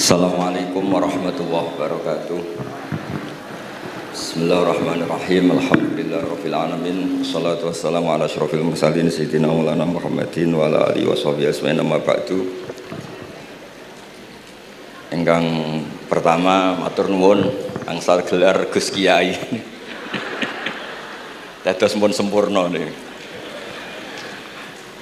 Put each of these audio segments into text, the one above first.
Assalamualaikum warahmatullahi wabarakatuh. Bismillahirrahmanirrahim. Alhamdulillahirabbil alamin. Wassalatu wassalamu ala asyrofil mursalin sayyidina Maulana Muhammadin wa ala alihi washabihi ajmain amma ba'du. Ingkang pertama matur nuwun angsal gelar Gus Kiai. Dados pun sempurna niki.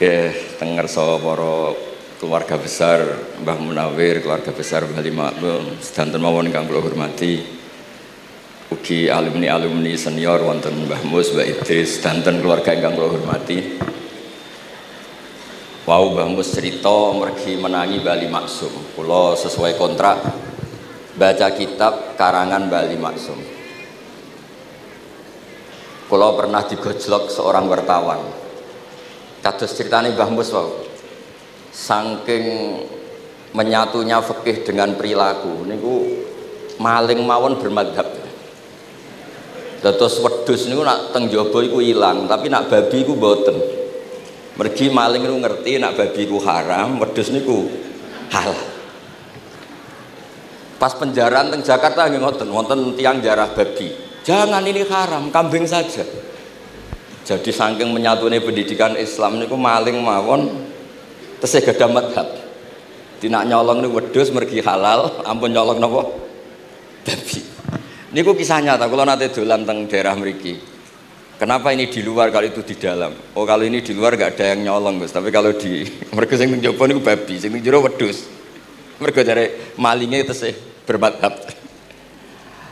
Nggih, teng ngarsa para keluarga besar Mbah Munawir, keluarga besar Mbah Limakmum, sedanten mawon ingkang kula hormati, ugi alumni senior wonten Mbah Mus, Mbah Idris, sedanten keluarga ingkang kula hormati. Wau Mbah Mus cerita mergi menangi Bali Maksum. Kula sesuai kontrak baca kitab karangan Bali Maksum. Kula pernah digojlok seorang wartawan. Kados ceritane Mbah Mus wau. Saking menyatunya fikih dengan perilaku niku maling mawon bermadhab. Dados wedhus niku nak teng jaba iku ilang, tapi nak babi iku mboten. Mergi maling niku ngerti nak babi iku haram, wedhus niku halal. Pas penjaraan teng Jakarta nggih ngoten, wonten tiyang jarah babi. Jangan ini haram, kambing saja. Jadi saking menyatune pendidikan Islam niku maling mawon tesih gadah madhab. Dinak nyolong niku wedhus mergi halal, ampun nyolong napa? Babi. Niku kisah nyata, kula nate dolan teng daerah mriki. Kenapa ini di luar kalau itu di dalam? Oh, kalau ini di luar enggak ada yang nyolong, Gus. Tapi kalau di mergo sing njaba niku babi, sing njero wedhus. Mergo jare malinge tesih bermadhab.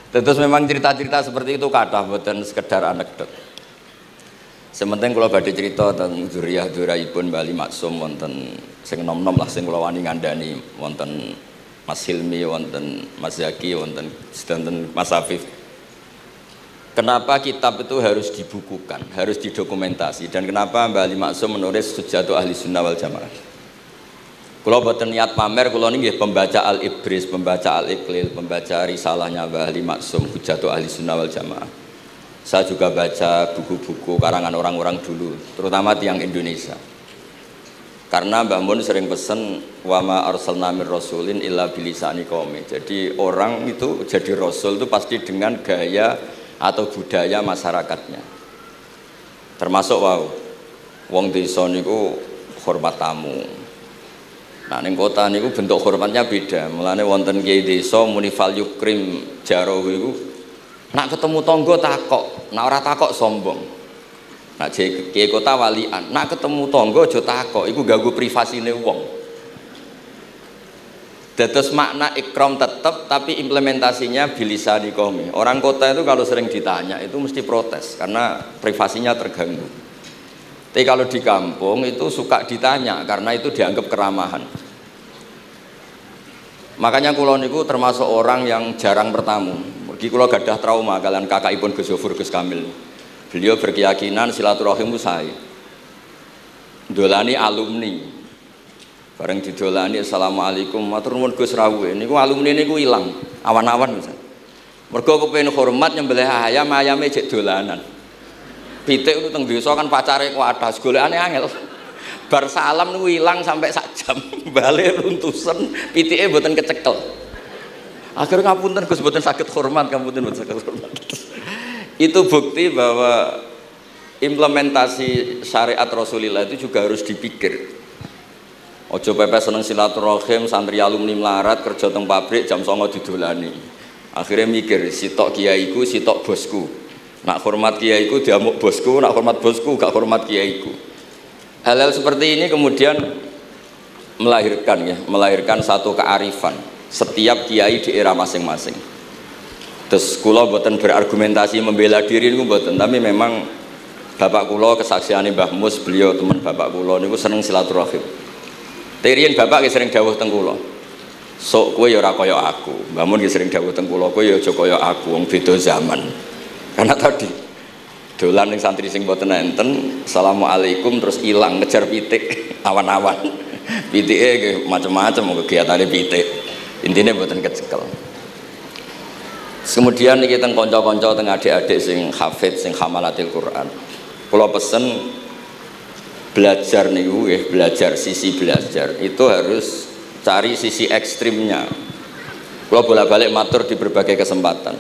Terus memang cerita-cerita seperti itu kathah mboten sekedar anekdot. Sementing kula badhe crita tentang dzurriyyah-dzurriyyahipun Bali Maksum wonten sing nom-nom lah sing kula wani ngandani wonten Mas Hilmi, wonten Mas Zaki, wonten sedanten Mas Afif. Kenapa kitab itu harus dibukukan, harus didokumentasi, dan kenapa Bali Maksum menulis Hujjatu Ahli Sunnah wal Jamaah? Kula boten niat pamer, kula niki nggih pembaca Al-Ibris, pembaca Al-Iqlil, pembaca risalahnya Bali Maksum Hujjatu Ahli Sunnah wal Jamaah. Saya juga baca buku-buku karangan orang-orang dulu, terutama tiang Indonesia. Karena Mbah Mun sering pesen wa ma arsalna mir rasulin illa bilisani qaumi. Jadi orang itu jadi rasul itu pasti dengan gaya atau budaya masyarakatnya. Termasuk wong desa niku hormat tamu. Nah ning kota niku bentuk hormatnya beda. Mulane wonten kiai desa muni fal yukrim jarahu iku nak ketemu tonggo takok, nak ora takok sombong. Nak kiai kota walian, nak ketemu tonggo aja takok, iku ganggu privasine wong. Dados makna ikram tetep, tapi implementasinya bilisani qaumi. Orang kota itu kalau sering ditanya itu mesti protes karena privasinya terganggu. Tapi kalau di kampung itu suka ditanya karena itu dianggap keramahan. Makanya kula niku termasuk orang yang jarang bertamu. Mergi kula gadah trauma kalian kakakipun Gus Zofur Gus Kamil. Beliau berkeyakinan silaturahim itu sae. Dolani alumni. Bareng didolani assalamualaikum matur nuwun Gus rawuh. Niku alumni niku ilang, awan-awan Mas. Mergo kepengin hormat nyembelih ayam, ayame jek dolanan. Pitik itu teng desa kan pacare kuwathas, golekane angel. Bar salam niku ilang sampai sak jam. Balik runtusen, pitike mboten kecekel. Akhirnya ngapunten Gus mboten saged hormat, ngapunten mboten saged hormat. Itu bukti bahwa implementasi syariat Rasulullah itu juga harus dipikir. Ojo pepe seneng silaturahim, santri alumni melarat kerja teng pabrik jam 09.00 didolani. Akhirnya mikir, sitok kiaiku, sitok bosku. Nak hormat kiaiku diamuk bosku, nak hormat bosku gak hormat kiaiku. Hal-hal seperti ini kemudian melahirkan satu kearifan setiap kiai di era masing-masing. Terus kula mboten berargumentasi membela diri niku mboten, tapi memang bapak kula kesaksiane Mbah Mus, beliau teman bapak kula niku seneng silaturahim. Teriyen bapak sering dawuh teng kula. Sok kowe ya ora kaya aku. Mbah Mun sering dawuh teng kula, kowe ya aja kaya aku, wong beda zaman. Karena tadi dolan ning santri sing mboten enten, assalamualaikum terus ilang ngejar pitik awan-awan. Pitike nggih macam-macam kegiatane pitik. Intine mboten kecekel. Kemudian niki teng kanca-kanca teng adik-adik sing hafid sing hamalatil Quran. Kula pesen belajar niku nggih, belajar sisi belajar itu harus cari sisi ekstrimnya. Kalau bolak-balik matur di berbagai kesempatan.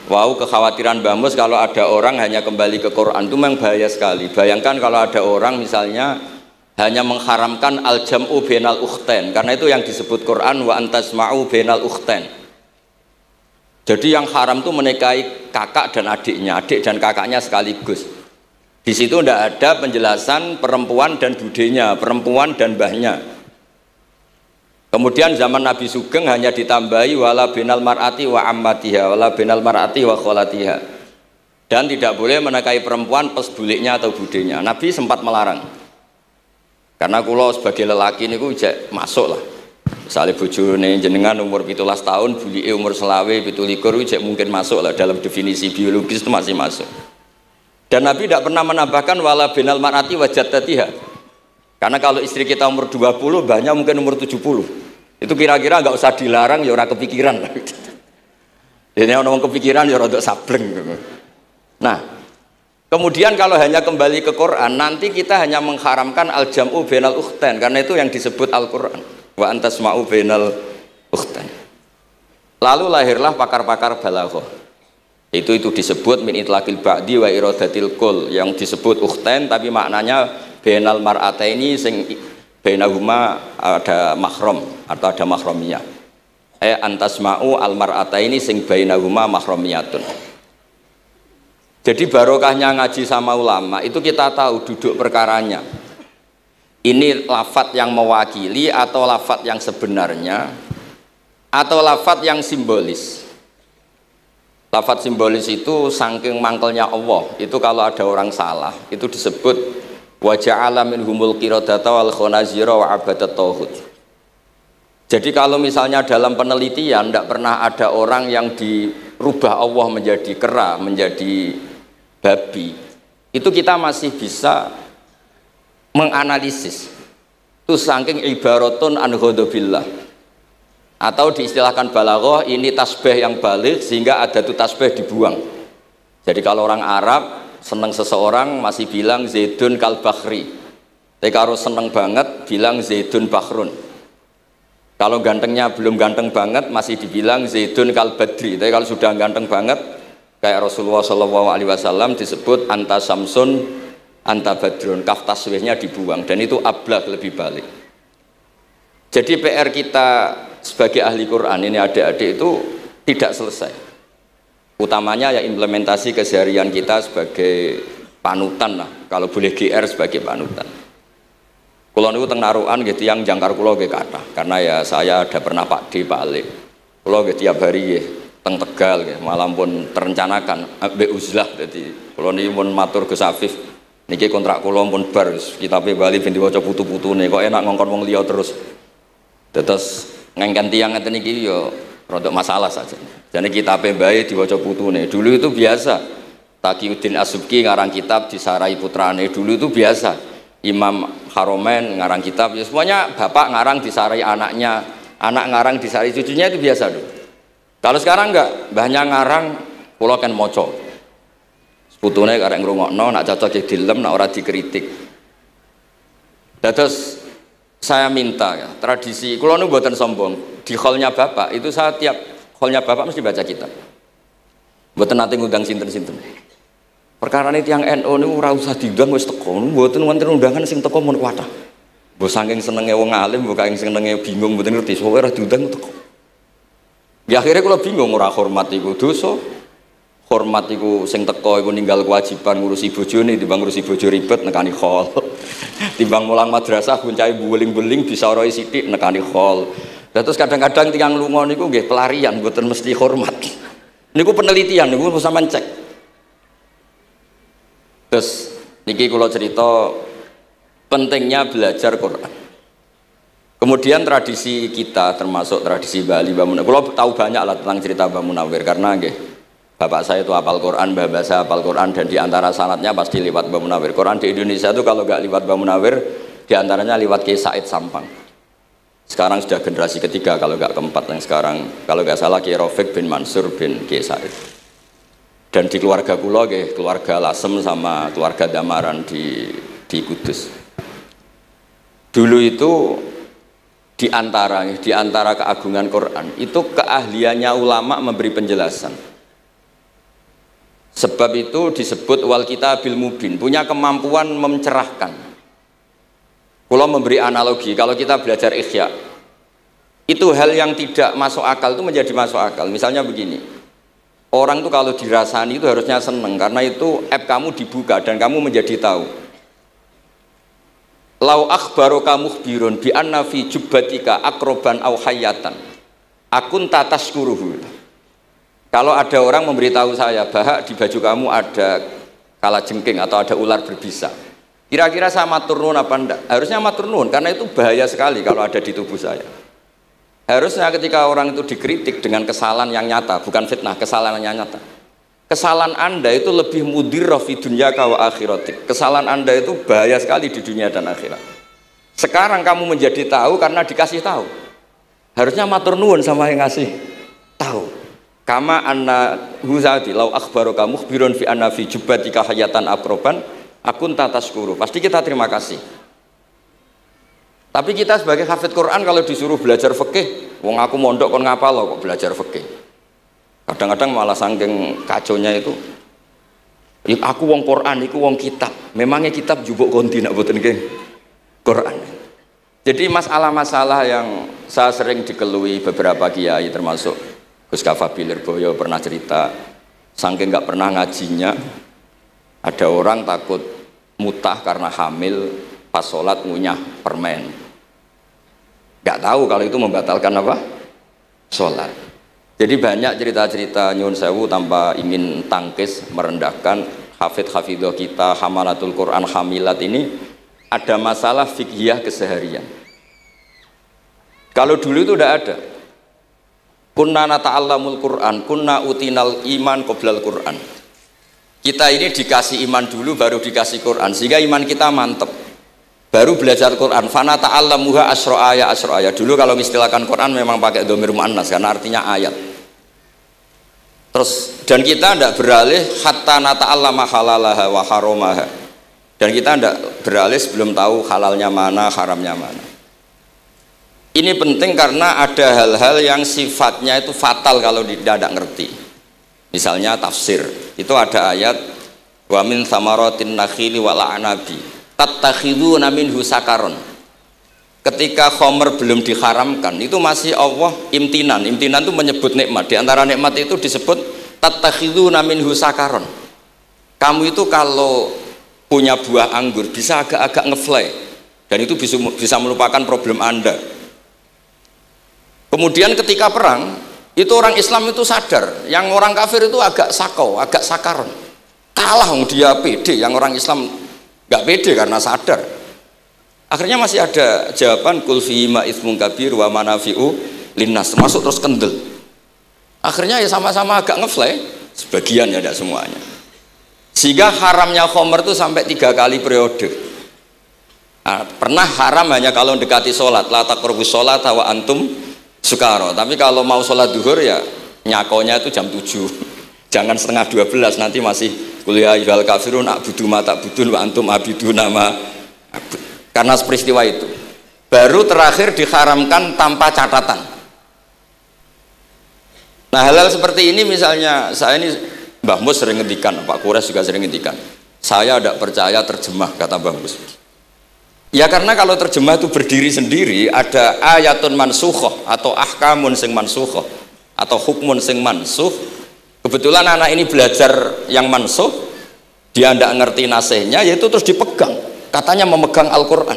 Wow, kekhawatiran Mbah Mus kalau ada orang hanya kembali ke Quran itu memang bahaya sekali. Bayangkan kalau ada orang misalnya hanya mengharamkan al-jam'u bainal ukhtain, karena itu yang disebut Quran wa antasma'u bainal ukhtain. Jadi yang haram itu menikahi kakak dan adiknya, adik dan kakaknya sekaligus. Di situ tidak ada penjelasan perempuan dan budenya, perempuan dan mbahnya. Kemudian zaman Nabi Sugeng hanya ditambahi wala binal mar'ati wa ammatiha, wala binal mar'ati wa kholatiha. Dan tidak boleh menikahi perempuan pas buliknya atau budenya. Nabi sempat melarang. Karena kula sebagai lelaki niku jek masuk lah. Misalnya bojone jenengan umur 17 tahun, bulike umur selawe 17 jek mungkin masuk lah dalam definisi biologis itu masih masuk. Dan Nabi tidak pernah menambahkan wala binal mar'ati wa jaddatiha. Karena kalau istri kita umur 20, banyak mungkin umur 70. Itu kira-kira nggak usah dilarang, ya orang kepikiran. Ini orang kepikiran ya rodok sableng. Nah, kemudian kalau hanya kembali ke Quran, nanti kita hanya mengharamkan al-jam'u bainal ukhtain, karena itu yang disebut Al-Quran. Wa antasma'u bainal ukhtain. Lalu lahirlah pakar-pakar balaghah. Itu disebut min itlaqil ba'di wa iradatil kul, yang disebut ukhtain tapi maknanya bainal mar'ataini sing bainahuma ada mahram atau ada mahramiyah. Antasma'u al mar'ataini sing bainahuma mahramiyatun. Jadi barokahnya ngaji sama ulama itu kita tahu duduk perkaranya. Ini lafadz yang mewakili atau lafadz yang sebenarnya atau lafadz yang simbolis. Lafadz simbolis itu saking mangkelnya Allah. Itu kalau ada orang salah itu disebut wa ja'ala minhumul qiradata wal khanazira wa abadat tauhid. Jadi kalau misalnya dalam penelitian tidak pernah ada orang yang dirubah Allah menjadi kera, menjadi babi, itu kita masih bisa menganalisis. Itu saking ibaratun an ghadabillah. Atau diistilahkan balaghah, ini tasbih yang balik sehingga ada tuh tasbih dibuang. Jadi kalau orang Arab senang seseorang masih bilang Zaidun kal bakhri. Tapi kalau senang banget bilang Zaidun bakhrun. Kalau gantengnya belum ganteng banget masih dibilang Zaidun kal badri. Tapi kalau sudah ganteng banget kayak Rasulullah SAW disebut anta samsun anta badrun. Kaf taswihnya dibuang dan itu ablaq lebih balik. Jadi PR kita sebagai ahli Quran ini adik-adik itu tidak selesai. Utamanya ya implementasi keseharian kita sebagai panutan lah, kalau boleh GR sebagai panutan. Kulo niku teng Narukan nggih tiyang jangkar kulo nggih kathah, karena ya saya ada pernah Pak D Pak Ali. Kulo nggih tiap hari nggih teng Tegal nggih, malam pun terencanakan ambek uzlah dadi kulo niki mun matur Gus Afif niki kontrak kulo pun bar kitabe Bali ben diwaca putu-putune kok enak ngongkon wong liya terus. Terus ngengken tiyang ngeten iki ya rodok masalah saja. Jadi kitab bae diwaca putune. Dulu itu biasa. Taqiyuddin As-Subki ngarang kitab disarai putrane. Dulu itu biasa. Imam Haromen ngarang kitab. Ya semuanya bapak ngarang disarai anaknya, anak ngarang disarai cucunya itu biasa dulu. Kalau sekarang enggak, mbahnya ngarang kula kan maca. Putune karek ngrungokno, nak cocok dilem, nak ora dikritik. Terus saya minta ya, tradisi kula nu mboten sombong, di hallnya bapak itu saya tiap hallnya bapak mesti baca kitab. Mboten nate ngundang sinten-sinten. Perkara ini tiang NU niku ora usah diundang wis teko, mboten wonten undangan sing teko mun kuwatah. Mbok saking senenge wong alim, mbok saking senenge bingung mboten ngerti, sowe ora diundang teko. Ya akhirnya kula bingung ora hormat iku dosa. Hormat iku sing teko iku ninggal kewajiban ngurusi bojone timbang ngurusi bojo ribet nekani hall. Timbang mulang madrasah kuncai beling-beling bisa roi sithik nekani hall. Terus kadang-kadang tiyang lunga niku nggih pelarian mboten mesti hormat. Niku penelitian niku sampean cek. Terus niki kula cerita pentingnya belajar Quran. Kemudian tradisi kita termasuk tradisi Bali Mbah Munawir. Kula tahu banyak lah tentang cerita Mbah Munawir karena nggih bapak saya itu hafal Quran, mbah saya hafal Quran dan diantara sanatnya pasti lewat Mbah Munawir. Quran di Indonesia itu kalau nggak lewat Mbah Munawir, diantaranya lewat Kiai Said Sampang. Sekarang sudah generasi ketiga kalau nggak keempat yang sekarang, kalau nggak salah Kiai Rafiq bin Mansur bin Kiai Said. Dan di keluarga kula nggih, keluarga Lasem sama keluarga Damaran di Kudus. Dulu itu di antara keagungan Quran itu keahliannya ulama memberi penjelasan. Sebab itu disebut wal kitabil mubin, punya kemampuan mencerahkan. Kalau memberi analogi, kalau kita belajar Ihya, itu hal yang tidak masuk akal itu menjadi masuk akal. Misalnya begini, orang tuh kalau dirasani itu harusnya seneng karena itu app kamu dibuka dan kamu menjadi tahu. Lau akhbaroka mukhbirun bi anna fi jubbatika akroban aw hayatan akun tataskuruhu. Kalau ada orang memberitahu saya bahwa di baju kamu ada kalajengking atau ada ular berbisa, kira-kira saya matur nuwun apa enggak? Harusnya matur nuwun karena itu bahaya sekali kalau ada di tubuh saya. Harusnya ketika orang itu dikritik dengan kesalahan yang nyata, bukan fitnah, kesalahan yang nyata. Kesalahan Anda itu lebih mudirrah fi dunya wa akhiratik. Kesalahan Anda itu bahaya sekali di dunia dan akhirat. Sekarang kamu menjadi tahu karena dikasih tahu. Harusnya matur nuwun sama yang ngasih tahu. Kama anna huzati lau akhbaroka mukhbirun fi anna fi jubbatika hayatan akroban akun tataskuru. Pasti kita terima kasih. Tapi kita sebagai hafid Quran kalau disuruh belajar fikih, wong aku mondok kon ngapal loh kok belajar fikih. Kadang-kadang malah saking kaconya itu, aku wong Quran, aku wong kitab. Memangnya kitab jubuk konti nak boten ke Quran. Jadi masalah-masalah yang saya sering dikelui beberapa kiai termasuk Gus Kafabi Lirboyo pernah cerita, saking nggak pernah ngajinya, ada orang takut mutah karena hamil pas sholat ngunyah permen. Nggak tahu kalau itu membatalkan apa? Sholat. Jadi banyak cerita-cerita nyun sewu tanpa ingin tangkis merendahkan hafidh-hafidhah kita, hamalatul Quran, hamilat ini ada masalah fiqhiyah keseharian. Kalau dulu itu udah ada. Kunna nata'allamul Quran, kunna utinal iman qoblal Quran. Kita ini dikasih iman dulu baru dikasih Quran sehingga iman kita mantep. Baru belajar Quran. Fana ta'allamuha asra ayat. Dulu kalau mengistilahkan Quran memang pakai dhamir muannas karena artinya ayat. Terus dan kita tidak beralih hatta nata'allama halalaha wa haramaha. Dan kita tidak beralih sebelum tahu halalnya mana, haramnya mana. Ini penting karena ada hal-hal yang sifatnya itu fatal kalau tidak ngerti. Misalnya tafsir. Itu ada ayat wa min thamaratin nakhili wal a'nabi tattakhiduna minhu sakaron. Ketika khomer belum diharamkan itu masih Allah imtinan itu menyebut nikmat. Di antara nikmat itu disebut tattakhiduna minhu sakaron. Kamu itu kalau punya buah anggur bisa agak-agak ngefly dan itu bisa melupakan problem Anda. Kemudian ketika perang itu orang Islam itu sadar, yang orang kafir itu agak sakau, agak sakaron. Kalah dia pede, yang orang Islam nggak pede karena sadar. Akhirnya masih ada jawaban kul fihi ma itsmun kabir wa manafi'u linnas, termasuk terus kendel. Akhirnya ya sama-sama agak ngefly, sebagian ya tidak semuanya. Sehingga haramnya khomer itu sampai 3 kali periode. Nah, pernah haram hanya kalau mendekati sholat, la taqrabus sholat wa antum sukaro. Tapi kalau mau sholat duhur ya nyakonya itu jam 7. Jangan setengah 12 nanti masih kuliah ayyuhal kafirun a'budu ma ta'budun wa antum abiduna ma abud. Karena peristiwa itu baru terakhir diharamkan tanpa catatan. Nah hal-hal seperti ini misalnya saya ini Mbah Mus sering ngendikan, Pak Kures juga sering ngendikan, saya tidak percaya terjemah kata Mbah Mus. Ya karena kalau terjemah itu berdiri sendiri ada ayatun mansukhoh atau ahkamun sing mansukhoh atau hukmun sing mansuh. Kebetulan anak ini belajar yang mansuh, dia tidak ngerti nasihnya, yaitu terus dipegang. Katanya memegang Al-Quran.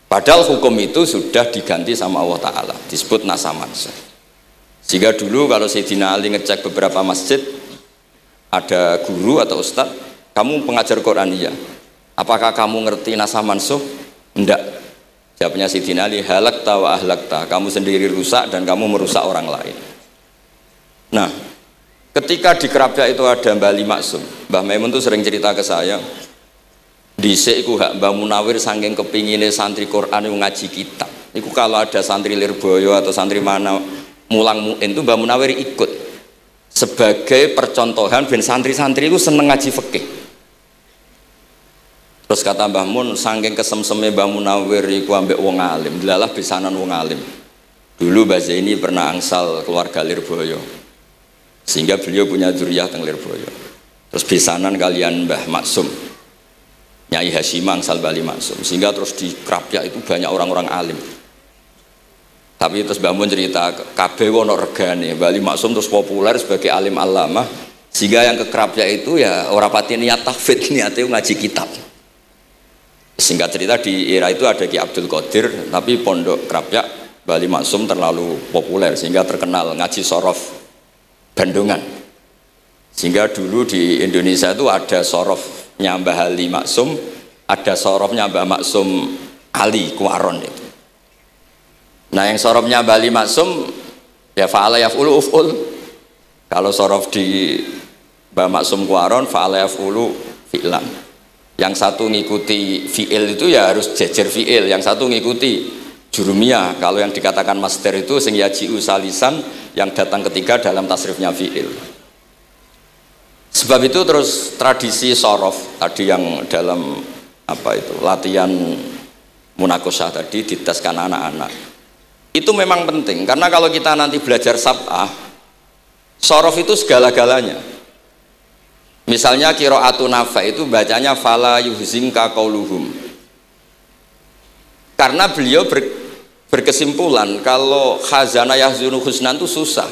Padahal hukum itu sudah diganti sama Allah Ta'ala, disebut nasah mansukh. Sehingga dulu kalau Sayyidina Ali ngecek beberapa masjid, ada guru atau ustadz, kamu pengajar Quran iya, apakah kamu ngerti nasah mansukh? Enggak. Jawabnya Sayyidina Ali, halakta wa ahlakta, kamu sendiri rusak dan kamu merusak orang lain. Nah ketika di Kerapia itu ada Mbah Ali Maksum, Mbah Maimun itu sering cerita ke saya, dhisik iku hak Mbah Munawir saking kepingine santri Quran yang ngaji kitab. Iku kalau ada santri Lirboyo atau santri mana mulang muin itu Mbah Munawir ikut sebagai percontohan ben santri-santri itu seneng ngaji fikih. Terus kata Mbah Mun, saking kesemseme Mbah Munawir iku ambek wong alim, delalah besanan wong alim. Dulu Mbah Zaini pernah angsal keluarga Lirboyo, sehingga beliau punya dzurriyyah teng Lirboyo. Terus besanan kalian Mbah Maksum, Nyai Hasyim angsal Bali Maksum, sehingga terus di Krapyak itu banyak orang-orang alim. Tapi terus Mbah Mun cerita, kabeh ono regane, Bali Maksum terus populer sebagai alim alamah, sehingga yang ke Krapyak itu ya ora pati niat tahfidz, niate ngaji kitab. Singkat cerita di era itu ada Ki Abdul Qadir, tapi pondok Krapyak Bali Maksum terlalu populer sehingga terkenal ngaji sorof Bandungan. Sehingga dulu di Indonesia itu ada sorofnya Mbah Ali Maksum, ada sorofnya Mbah Maksum Ali Kuaron itu. Nah yang sorofnya Mbah Ali Maksum ya fa'ala yaf'ulu uf'ul. Kalau sorof di Mbah Maksum Kuaron fa'ala yaf'ulu fi'lan. Yang satu ngikuti fi'il itu ya harus jejer fi'il, yang satu ngikuti jurumiyah. Kalau yang dikatakan master itu sing yaji'u salisan, yang datang ketiga dalam tasrifnya fi'il. Sebab itu terus tradisi sorof tadi yang dalam apa itu latihan munakosah tadi diteskan anak-anak itu memang penting, karena kalau kita nanti belajar sab'ah, sorof itu segala-galanya. Misalnya qiraatu Nafi' itu bacanya fala yuhzinka qauluhum. Karena beliau berkesimpulan kalau khazana yahzunu husnan itu susah,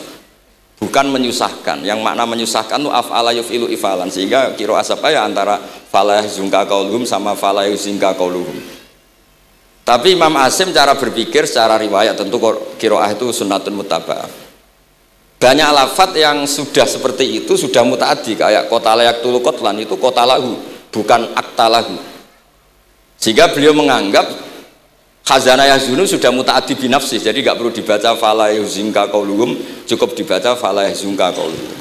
bukan menyusahkan. Yang makna menyusahkan itu af'ala yuf'ilu ifalan, sehingga qiraat apa ya antara fala yuhzinka qauluhum sama fala yuhzinka qauluhum. Tapi Imam Asim cara berpikir secara riwayat, tentu qiraah itu sunnatun muttaba'ah. Banyak lafadz yang sudah seperti itu sudah mutaaddi, kayak kota layak tulu kotlan itu kota lahu, bukan akta lahu. Sehingga beliau menganggap khazana yahzunu sudah mutaaddi binafsih, jadi nggak perlu dibaca fala yuhzinka qauluhum, cukup dibaca fala yahzunka qauluhum.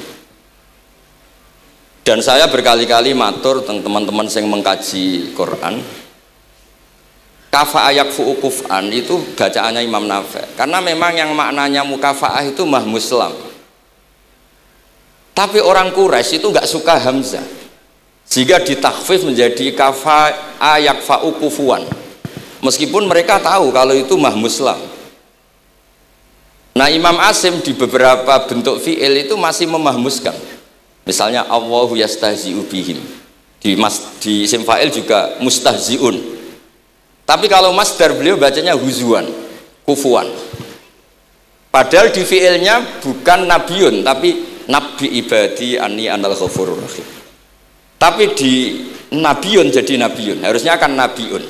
Dan saya berkali-kali matur teman-teman yang mengkaji Quran, kafa ayak fu'ukuf'an itu bacaannya Imam Nafi', karena memang yang maknanya mukafa'ah itu mahmuslam. Tapi orang Quraisy itu nggak suka hamzah, sehingga ditakhfif menjadi kafa ayak fa'ukufuan, meskipun mereka tahu kalau itu mahmuslam. Nah Imam Asim di beberapa bentuk fi'il itu masih memahmuskan, misalnya Allahu yastahzi'u bihim, di isim fa'il juga mustahzi'un. Tapi kalau masdar beliau bacanya huzuan, kufuan. Padahal di fiilnya bukan nabiun, tapi nabi ibadi anni anal ghafurur rahim. Tapi di nabiun jadi nabiun, harusnya akan nabiun.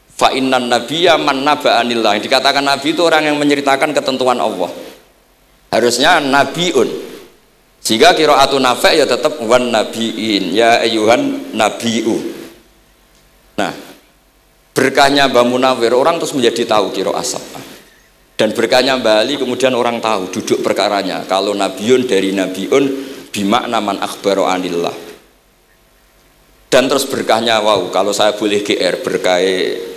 Fa innan nabiyya man naba'anillah. Yang dikatakan nabi itu orang yang menceritakan ketentuan Allah. Harusnya nabiun. Jika qiraatun Nafi' ya tetap wan nabiin, ya ayyuhan nabiu. Nah, berkahnya Mbah Munawir orang terus menjadi tahu qiraat sab'ah, dan berkahnya Mbah Ali kemudian orang tahu duduk perkaranya kalau nabiun dari nabiun bimakna man akhbaro anillah. Dan terus berkahnya wow, kalau saya boleh GR berkah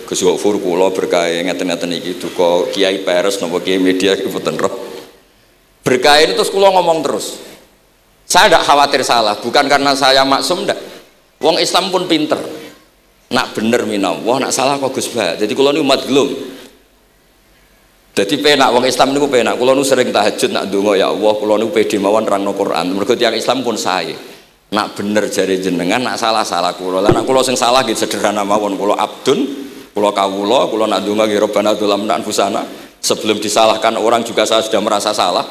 Gus Gofur kula berkah ngeten-ngeten iki duka Kiai Peres napa Kiai Media mboten roh. Berkah ini terus kula ngomong terus. Saya tidak khawatir salah, bukan karena saya maksum ndak. Wong Islam pun pinter. Nak bener minallah, nak salah kok Gus Bah. Jadi kula niku madlum. Jadi penak wong Islam niku penak. Kula niku sering tahajud nak ndonga ya Allah, kula niku pede mawon nerangno Quran. Mergo tiyang Islam pun sae. Nak bener jare jenengan, nak salah kula. Lah nak kula sing salah nggih sederhana mawon, kula abdun, kula kawula, kula nak ndonga nggih Rabbana dzalamna anfusana. Sebelum disalahkan orang juga saya sudah merasa salah.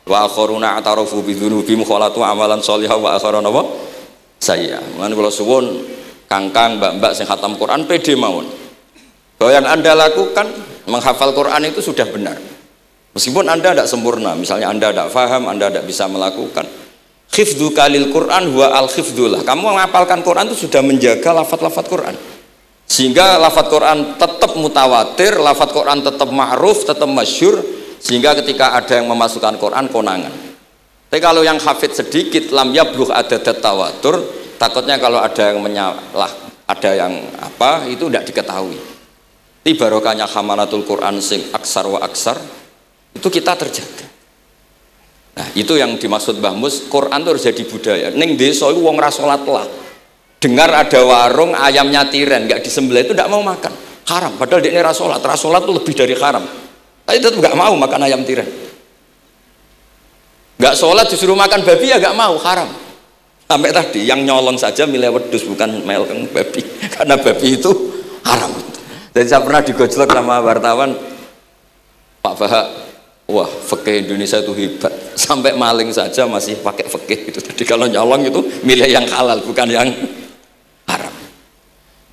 Wa akharuna atarafu bi dzunubihim khalatu amalan shalihah wa akharuna wa sayya. Mun kula suwun kangkang mbak-mbak sing khatam Quran pede mawon bahwa yang anda lakukan menghafal Quran itu sudah benar, meskipun anda tidak sempurna, misalnya anda tidak faham, anda tidak bisa melakukan. Khifdhu kalil Quran huwa al khifdullah, kamu menghafalkan Quran itu sudah menjaga lafaz-lafaz Quran, sehingga lafaz Quran tetap mutawatir, lafaz Quran tetap ma'ruf, tetap masyhur, sehingga ketika ada yang memasukkan Quran konangan. Tapi kalau yang hafid sedikit lam yablugh adadat tawatur, takutnya kalau ada yang menyalah, ada yang apa itu tidak diketahui. Di barokahnya hamalatul Quran sing aksar wa aksar itu kita terjaga. Nah itu yang dimaksud Mbah Mus, Quran itu harus jadi budaya. Ning desa itu wong ra salat lah, dengar ada warung ayamnya tiren nggak disembelih itu tidak mau makan, haram. Padahal dia ini rasolat itu lebih dari haram. Tapi tetap nggak mau makan ayam tiren. Nggak sholat disuruh makan babi ya nggak mau, haram. Sampai tadi yang nyolong saja milih wedus bukan melkeng babi, karena babi itu haram. Jadi saya pernah digojlok sama wartawan, Pak Bahak, wah fikih Indonesia itu hebat, sampai maling saja masih pakai fikih itu. Jadi kalau nyolong itu milih yang halal bukan yang haram.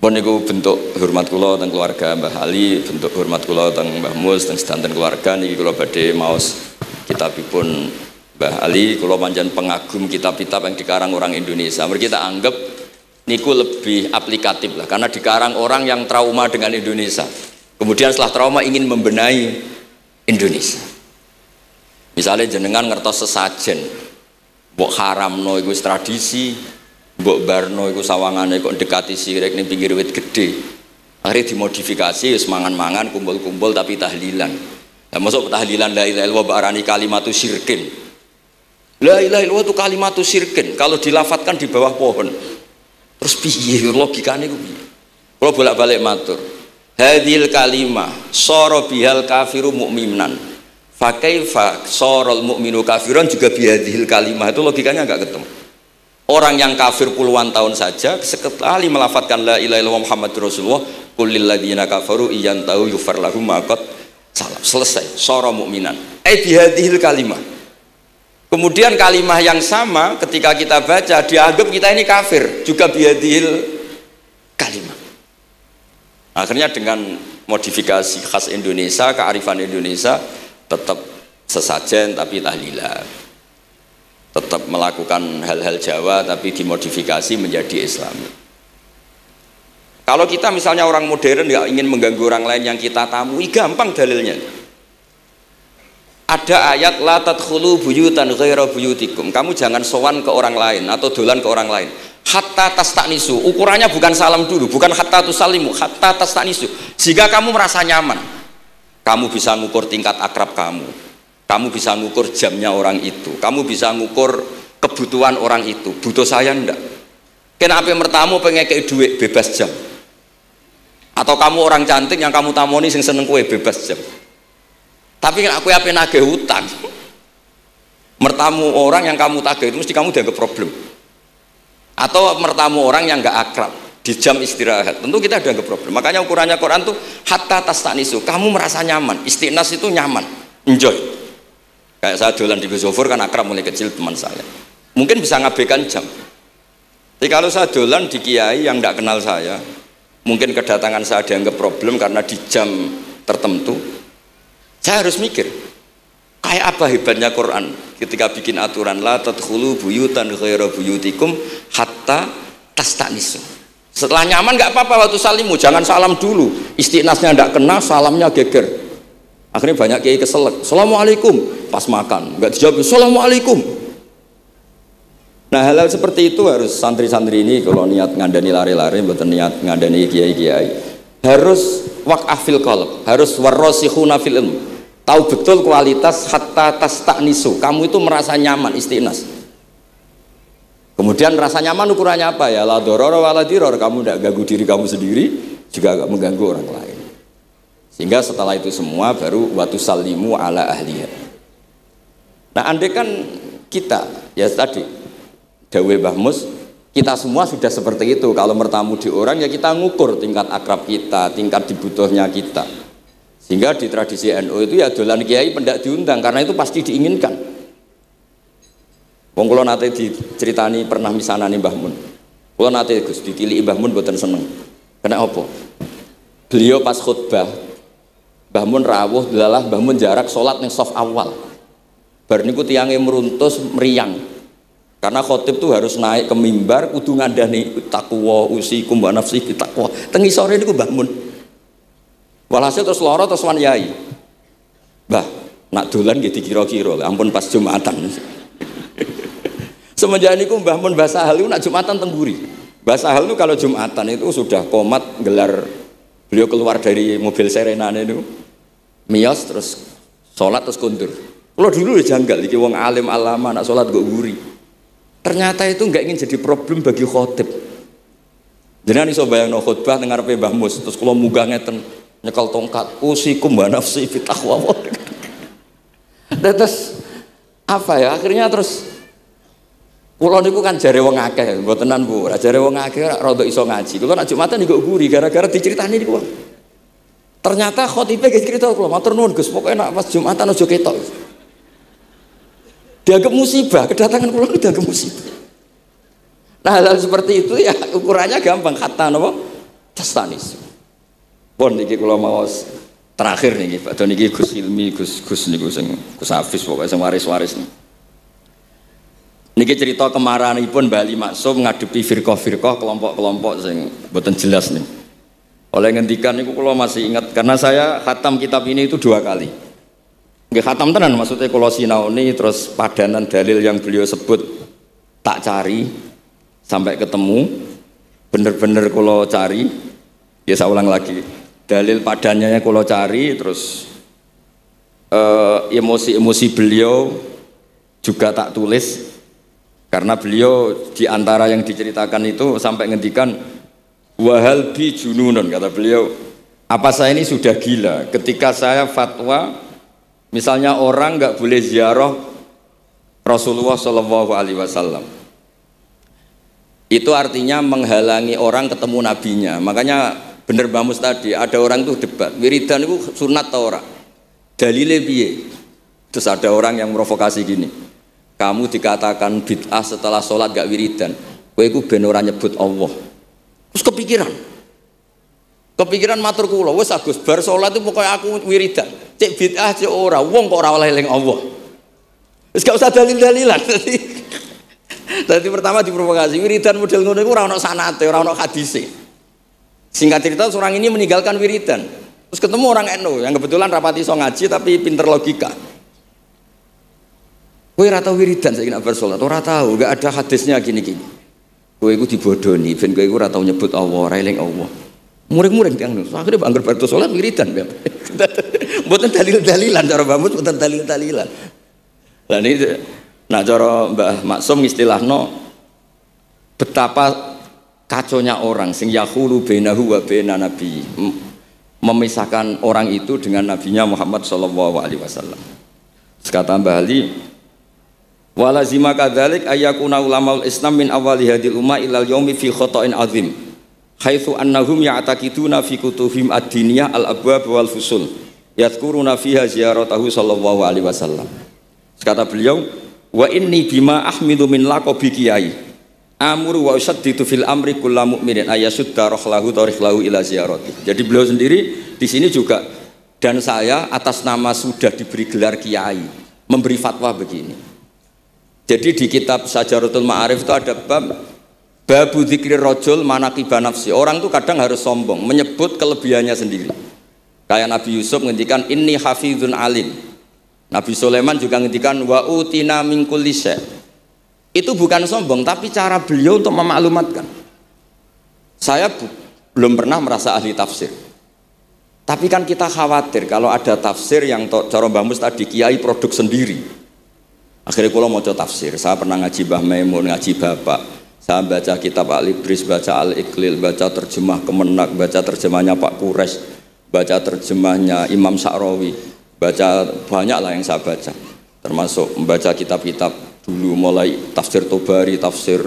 Pun niku bentuk hormat kula teng keluarga Mbah Ali, bentuk hormat kula teng Mbah Mus teng sedanten keluarga niki kula badhe maos kitabipun Mbah Ali. Kula pancen pengagum kitab-kitab yang dikarang orang Indonesia. Mereka kita anggap niku lebih aplikatif lah, karena dikarang orang yang trauma dengan Indonesia. Kemudian setelah trauma ingin membenahi Indonesia. Misalnya jenengan ngertos sesajen, mbok haramno iku tradisi, mbok barno iku sawangane kok dekati sirik ning pinggir wit gede. Akhirnya dimodifikasi wis mangan-mangan kumpul-kumpul tapi tahlilan. Lah masuk tahlilan la ilaha illallah barani kalimatu syirkin. La ilaha illallah itu kalimatu syirkin kalau dilafatkan di bawah pohon. Terus piye logikane ku piye? Kalau bolak-balik matur. Hadhil kalimah sara bihal kafiru mu'minan. Fa kaifa saral mu'minu kafiran juga bihadhil kalimah, itu logikanya enggak ketemu. Orang yang kafir puluhan tahun saja sekali melafatkan la ilaha illallah Muhammadur Rasulullah, qul lil ladzina kafaru iyantahu yufar lahum ma qad salam. Selesai, sara mu'minan. Bihadhil kalimah. Kemudian kalimah yang sama ketika kita baca dianggap kita ini kafir juga bihadhil kalimah. Akhirnya dengan modifikasi khas Indonesia, kearifan Indonesia, tetap sesajen tapi tahlilan, tetap melakukan hal-hal Jawa tapi dimodifikasi menjadi Islami. Kalau kita misalnya orang modern nggak ingin mengganggu orang lain yang kita tamui, gampang dalilnya. Ada ayat la tadkhulu buyutan ghaira buyutikum. Kamu jangan sowan ke orang lain atau dolan ke orang lain. Hatta tastanisu. Ukurannya bukan salam dulu, bukan hatta tusalimu, hatta tastanisu. Jika kamu merasa nyaman, kamu bisa ngukur tingkat akrab kamu. Kamu bisa ngukur jamnya orang itu. Kamu bisa ngukur kebutuhan orang itu. Butuh saya ndak? Kenapa mertamu pengen kayak duit bebas jam? Atau kamu orang cantik yang kamu tamoni sing seneng kue bebas jam? Tapi aku apa nagih hutang, mertamu orang yang kamu tagih itu mesti kamu dianggap problem. Atau mertamu orang yang nggak akrab di jam istirahat, tentu kita dianggap problem. Makanya ukurannya Quran tuh hatta tastanisu, kamu merasa nyaman. Istiqnas itu nyaman, enjoy. Kayak saya dolan di Besofur kan akrab mulai kecil teman saya, mungkin bisa ngabaikan jam. Tapi kalau saya dolan di kiai yang nggak kenal saya, mungkin kedatangan saya dianggap problem karena di jam tertentu. Saya harus mikir, kayak apa hebatnya Quran ketika bikin aturan la tadkhulu buyutan ghaira buyutikum hatta tastanisu. Setelah nyaman nggak apa-apa waktu salimu, jangan salam dulu. Istiqnasnya nggak kena, salamnya geger. Akhirnya banyak kiai keselak. Assalamualaikum pas makan, nggak dijawab. Assalamualaikum. Nah hal-hal seperti itu harus santri-santri ini kalau niat ngandani lari-lari, bukan niat ngandani kiai-kiai, harus waqafil qalb, harus warrasikhuna fil ilm. Tahu betul kualitas hatta tastanisu. Kamu itu merasa nyaman istiqnas. Kemudian rasa nyaman ukurannya apa ya? La doror wala diror. Kamu tidak ganggu diri kamu sendiri, juga gak mengganggu orang lain. Sehingga setelah itu semua baru watu salimu ala ahliya. Nah andai kan kita, ya tadi dawe Mbah Mus, kita semua sudah seperti itu. Kalau bertamu di orang ya kita ngukur tingkat akrab kita, tingkat dibutuhnya kita. Sehingga di tradisi NU itu ya dolan kiai pendak diundang karena itu pasti diinginkan. Wong kula nate diceritani pernah misanani Mbah Mun. Kula nate Gus ditiliki Mbah Mun mboten seneng. Kena apa? Beliau pas khutbah Mbah Mun rawuh delalah Mbah Mun jarak salat ning saf awal. Bar niku tiyange meruntus meriang. Karena khotib tuh harus naik ke mimbar kudu ngandani taqwa usikum wa nafsi taqwa. Teng isore niku Mbah Mun. Walhasil terus loro terus wan yai. Mbah, nak dolan nggih dikira-kira, ampun pas Jumatan. Semenjak niku Mbah Mun Mbah Sahal itu nak Jumatan tengguri. Mbah Sahal itu kalau Jumatan itu sudah komat gelar, beliau keluar dari mobil serenane itu. Miyos terus sholat terus kundur. Kalau dulu ya janggal iki wong alim alama nak sholat kok guri. Ternyata itu enggak ingin jadi problem bagi khotib. Jenengan iso bayangno khutbah teng ngarepe Mbah Mus, terus kula munggah ngeten nyekel tongkat, usikum wa nafsi fi taqwa. Terus apa ya? Akhirnya terus kula niku kan jare wong akeh, mbotenan Bu. Ora jare wong akeh ora rada iso ngaji. Kula nek Jumatan niku guri gara-gara diceritani niku. Ternyata khotibe ge cerita kula, matur nuwun Gus, pokoke nek pas Jumatan aja ketok. Dianggap musibah, kedatangan kula dianggap musibah. Nah, hal seperti itu ya ukurannya gampang, kata napa? Tastanis. Pun niki kula maos terakhir niki, Pak Don niki Gus Ilmi, Gus niku sing Gus Hafiz pokoke sing waris-waris niki. Niki cerita kemarahanipun Mbah Ali Maksum ngadepi firqah-firqah kelompok-kelompok sing mboten jelas nih. Oleh ngendikan niku kula masih ingat karena saya khatam kitab ini itu 2 kali. Nggih khatam tenan maksudnya kula sinaoni terus padanan dalil yang beliau sebut tak cari sampai ketemu, bener-bener kula cari, ya saya ulang lagi, dalil padannya kula cari, terus emosi-emosi beliau juga tak tulis, karena beliau diantara yang diceritakan itu sampai ngendikan wahal bi jununun, kata beliau, apa saya ini sudah gila ketika saya fatwa, misalnya orang nggak boleh ziarah Rasulullah Shallallahu Alaihi Wasallam. Itu artinya menghalangi orang ketemu nabinya. Makanya bener Mbah Mus tadi, ada orang tuh debat, wiridan itu sunat atau ora? Dalile piye? Terus ada orang yang provokasi gini, kamu dikatakan bid'ah setelah sholat gak wiridan, kowe iku ben ora nyebut Allah. Terus kepikiran matur kula, wis Agus bar sholat itu pokoknya aku wiridan. Cek bid'ah cek ora, wong kok ora oleh eling Allah. Wis gak usah dalil-dalilan. Jadi pertama diprovokasi, wiridan model ngono iku ora ono sanate, ora ono hadise. Singkat cerita seorang ini meninggalkan wiridan. Terus ketemu orang NU yang kebetulan rapati iso ngaji tapi pinter logika. Kowe ora tau wiridan saiki nek bar salat, ora tau, enggak ada hadisnya gini-gini. Kowe iku dibodoni, ben kowe iku ora tau nyebut Allah, ora eling Allah. Muring-muring tiyang niku. Akhire angger bar salat wiridan. Mboten dalil-dalilan cara Mbah Mus, mboten dalil-dalilan. Lah niki nah cara Mbah Maksum istilahno betapa kaconya orang sing yahulu bainahu wa baina nabi, memisahkan orang itu dengan nabinya Muhammad sallallahu alaihi wasallam. Kata Mbah Ali, walazima kadzalik ayyakuna ulamaul Islam min awali hadil umma ilal yaumi fi khata'in azim haitsu annahum ya'taqiduna fi kutubihim ad-diniyah al-abwab wal fusul yadhkuruna fiha ziyaratahu sallallahu alaihi wasallam. Kata beliau, wa inni bima ahmidu min laqabi kiai amuru wa usaddidu fil amri kullu mu'minin ayasudda rahlahu tariklahu ila ziyarati. Jadi beliau sendiri di sini juga, dan saya atas nama sudah diberi gelar kiai memberi fatwa begini. Jadi di kitab Sajaratul Ma'arif itu ada babu dzikri rajul manaqiba nafsi. Orang itu kadang harus sombong menyebut kelebihannya sendiri. Kayak Nabi Yusuf ngendikan inni hafizun alim. Nabi Sulaiman juga ngendikan wa utina min kulli syai'. Itu bukan sombong, tapi cara beliau untuk memaklumatkan. Saya belum pernah merasa ahli tafsir. Tapi kan kita khawatir kalau ada tafsir yang cara Mbah Mus tadi kiai produk sendiri. Akhirnya kalau mau tafsir, saya pernah ngaji Mbah Maimun, ngaji Bapak. Saya baca kitab Al-Ibris, baca Al-Iqlil, baca terjemah Kemenak, baca terjemahnya Pak Quraisy, baca terjemahnya Imam Sa'rawi. Baca banyak lah yang saya baca, termasuk membaca kitab-kitab dulu mulai tafsir Tobari, tafsir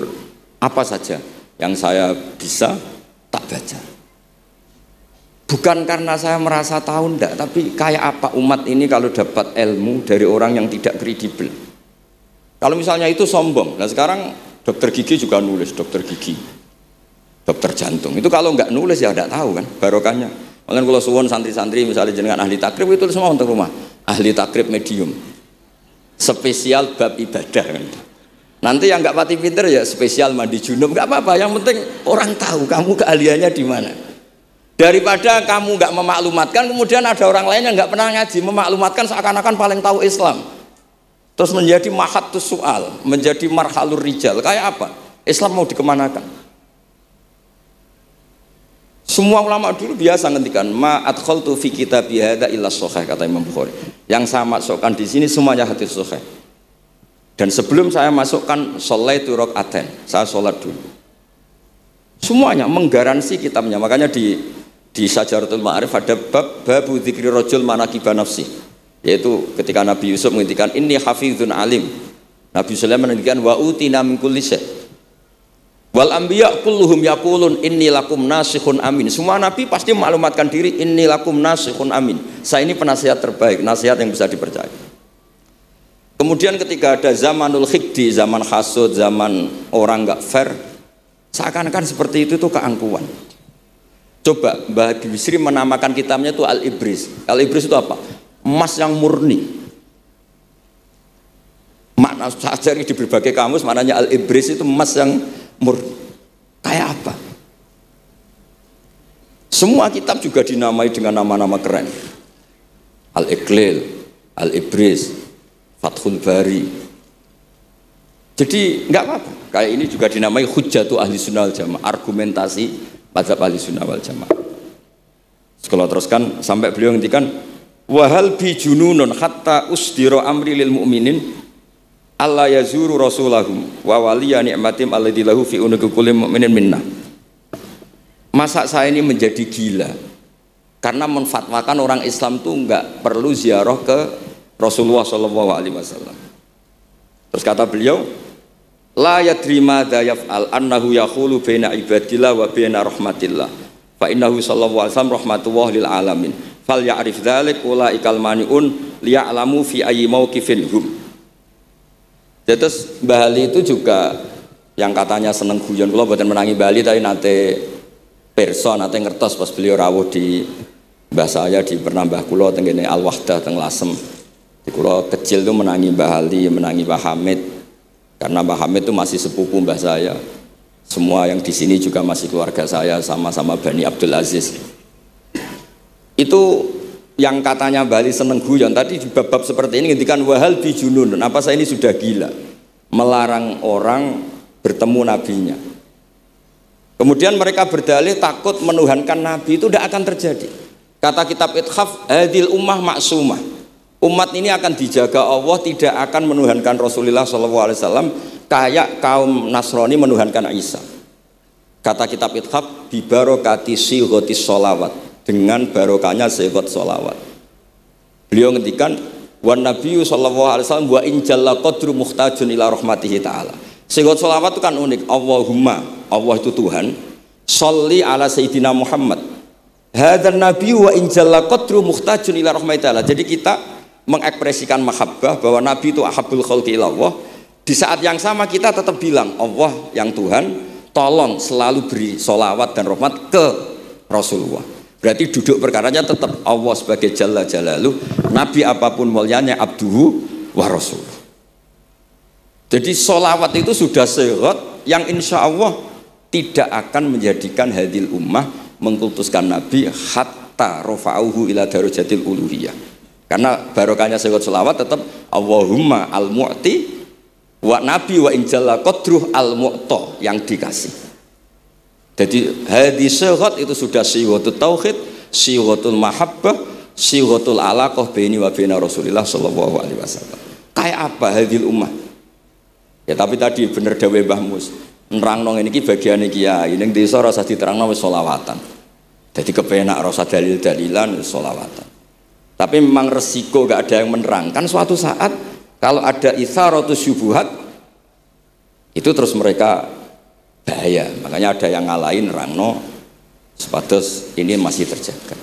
apa saja yang saya bisa tak baca. Bukan karena saya merasa tahu enggak, tapi kayak apa umat ini kalau dapat ilmu dari orang yang tidak kredibel. Kalau misalnya itu sombong. Nah sekarang dokter gigi juga nulis, dokter gigi, dokter jantung. Itu kalau enggak nulis ya enggak tahu kan barokahnya. Mungkin kalau suwon santri-santri misalnya jenengan ahli takrib itu semua untuk rumah ahli takrib medium spesial bab ibadah kan. Nanti yang nggak pati pinter ya spesial mandi junub, nggak apa-apa, yang penting orang tahu kamu keahliannya di mana. Daripada kamu nggak memaklumatkan kemudian ada orang lain yang nggak pernah ngaji memaklumatkan seakan-akan paling tahu Islam, terus menjadi mahatus soal, menjadi marhalur rijal. Kayak apa Islam mau dikemanakan? Semua ulama dulu biasa ngendikan ma adkhaltu fi kitabi hadza illa shahih, kata Imam Bukhari. Yang saya masukkan di sini semuanya hadis sahih. Dan sebelum saya masukkan sholaitu rakaatain, saya sholat dulu. Semuanya menggaransi kitabnya. Makanya di Syajaratul Ma'arif ada babu dzikri rajul manaqiba nafsi. Yaitu ketika Nabi Yusuf menghentikan inni hafizun alim. Nabi Sulaiman menghentikan wa utina min kulli syai'. Wal anbiya kulluhum yaqulun inni lakum nasikhun amin. Semua nabi pasti maklumatkan diri inni lakum nasikhun amin. Saya ini penasihat terbaik, nasihat yang bisa dipercaya. Kemudian ketika ada zamanul khikdi, zaman hasud, zaman orang enggak fair, seakan-akan seperti itu tuh keangkuhan. Coba Mbah Bisri menamakan kitabnya itu Al-Ibris. Al-Ibris itu apa? Emas yang murni. Makna saya cari di berbagai kamus maknanya Al-Ibris itu emas yang murni. Kayak apa? Semua kitab juga dinamai dengan nama-nama keren. Al-Iqlil, Al-Ibris, Fathul Bari. Jadi enggak apa-apa. Kayak ini juga dinamai Hujjatu Ahli Sunnah wal Jamaah, argumentasi mazhab Ahli Sunnah wal Jamaah. Kalau teruskan sampai beliau ngendikan wahal bi jununun hatta usdira amri lil mu'minin Allah yazuru rasulahum wa waliya ni'matim alladzi lahu fi unuqi kulli mu'minin minna. Masa saya ini menjadi gila karena menfatwakan orang Islam tuh enggak perlu ziarah ke Rasulullah sallallahu alaihi wasallam. Terus kata beliau, la yadri ma yaf'al annahu yaqulu baina ibadillah wa baina rahmatillah. Fa innahu sallallahu alaihi wasallam rahmatullah lil alamin. Fal ya'rif dzalik ulaikal maniun liya'lamu fi ayyi mauqifin hum. Terus Bali itu juga yang katanya seneng guyon, kula mboten menangi Bali tapi nate pirsa nate ngertos pas beliau rawuh di mbah saya di Pernambah kula teng kene Al Wahdah teng Lasem. Di kula kecil tuh menangi Mbah Ali, menangi Mbah Hamid. Karena Mbah Hamid itu masih sepupu mbah saya. Semua yang di sini juga masih keluarga saya, sama-sama Bani Abdul Aziz. Itu yang katanya Bali seneng guyon tadi di bab-bab seperti ini ngendikan wahal bi junun. Apa saya ini sudah gila melarang orang bertemu nabinya. Kemudian mereka berdalih takut menuhankan nabi itu tidak akan terjadi. Kata kitab Ithaf hadil ummah maksumah. Umat ini akan dijaga Allah, tidak akan menuhankan Rasulullah SAW kayak kaum Nasrani menuhankan Isa. Kata kitab Ithaf bibarokati sighotis sholawat, dengan barokahnya sighat sholawat. Beliau ngendikan wan nabiyyu sallallahu alaihi wasallam wa in jalla qadru muhtajun ila rahmatihi ta'ala. Sighat sholawat itu kan unik. Allahumma, Allah itu Tuhan, sholli ala sayyidina Muhammad. Hadzal nabiyyu wa in jalla qadru muhtajun ila rahmatihi ta'ala. Jadi kita mengekspresikan mahabbah bahwa Nabi itu ahabbul khalqi ilallah. Di saat yang sama kita tetap bilang Allah yang Tuhan, tolong selalu beri sholawat dan rahmat ke Rasulullah. Berarti duduk perkaranya tetap Allah sebagai Jalla Jalaluh, Nabi apapun mulianya abduhu wa rasuluh. Jadi sholawat itu sudah sehat yang insya Allah tidak akan menjadikan hadil ummah mengkultuskan Nabi hatta rofa'uhu ila darajatil uluhiyah. Karena barokahnya sehat sholawat tetap Allahumma al-mu'ti wa nabi wa injalla qadruh al-mu'ta yang dikasih. Jadi hadis sehat itu sudah sighatul tauhid, sighatul mahabbah, sighatul alaqah baini wa baina Rasulillah sallallahu alaihi wasallam. Kayak apa hadil ummah? Ya tapi tadi bener dawuh Mbah Mus. Nerangno ngene iki bagiane kiai ning desa ora usah diterangno wis selawatan. Jadi kepenak ora usah dalil-dalilan wis selawatan. Tapi memang resiko gak ada yang menerangkan suatu saat kalau ada itsaratus syubhat itu terus mereka bahaya. Makanya ada yang ngalahin rangno sepatus ini masih terjaga.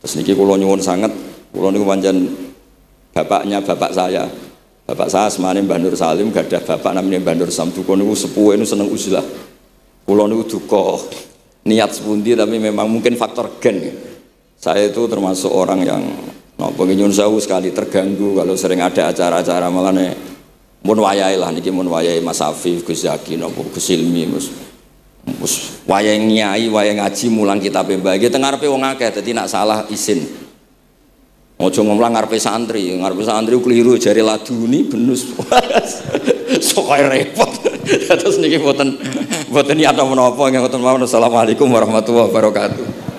Terus niki kula nyuwun sangat, kula niku pancen bapaknya bapak saya. Bapak saya semane Mbah Nur Salim gadah bapak namanya Mbah Nur Sam. Duka niku sepuhe niku seneng uzlah. Kula niku duka niat sepundi tapi memang mungkin faktor gen. Saya itu termasuk orang yang napa nyuwun sewu sekali terganggu kalau sering ada acara-acara malane mun wayahe lah niki mun wayahe Mas Afif, Gus Zaki napa Gus Ilmi mus wayahe nyai, wayahe ngaji mulang kitabe Mbah. Nggih teng ngarepe wong akeh dadi nak salah izin. Aja ngomong ngarepe santri keliru jare laduni benus. Sok repot. Terus niki mboten niat menapa nggih ngoten mawon. Assalamualaikum warahmatullahi wabarakatuh.